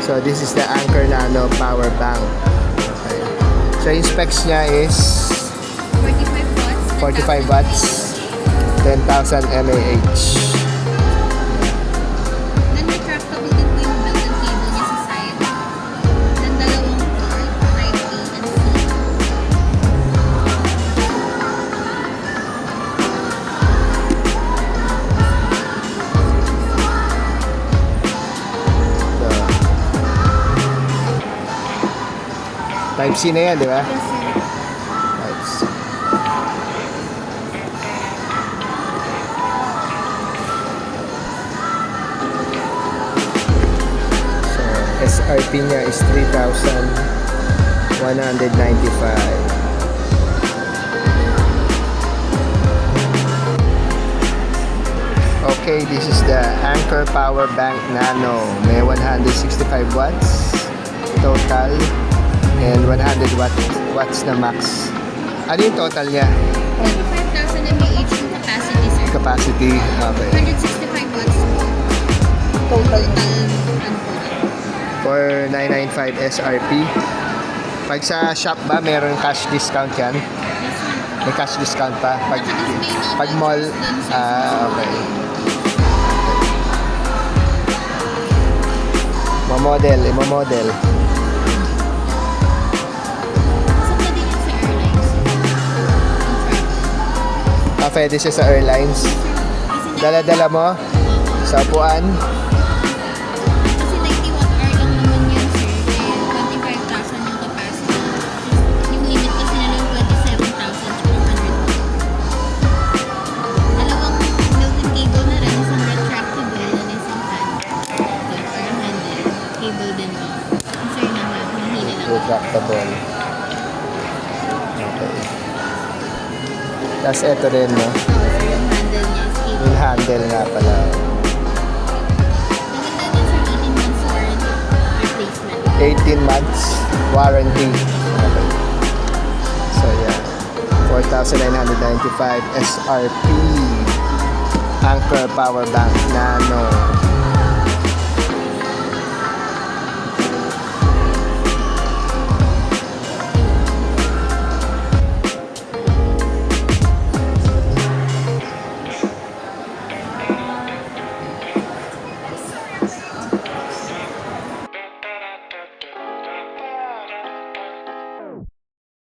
So this is the Anker Nano power bank. Okay. So yung specs niya is 45 watts, 10,000 mAh. Then retractable din po yung belt and cable niya sa side. Then dalawang port, type A and C. So, Type C na yan, di ba? Yes, sir. Type C. SRP niya is 3,195. Okay, this is the Anker Power Bank Nano. May 165 watts total and 100 watts na max. Ano yung total niya? 25,000 mAh yung capacity, sir. Capacity, okay. 165 watts total ano po. For 995 SRP. Pag sa shop ba, meron cash discount yan? May cash discount pa? Pag mall, okay. Mamodel. Saan din yun sa airlines? Pwede siya sa airlines. Dala-dala mo sa upuan. Kasi 90 watt hour lang naman yun, sir. Kaya 25,000 yung capacity. Yung limit kasi nila yung 27,200. Dalawang built-in cable na rin. Isang retractable and isang hand. Or handle. Cable din to. Yung sir naman, mahina lang. Retractable. Okay. Tapos ito rin, no? Oo, sir. Yung handle niya is cable. Yung handle nga pala. Maganda din sa 18 months warranty 18 replacement. months warranty. Okay. So, yeah. 4,995 SRP Anker Power Bank Nano.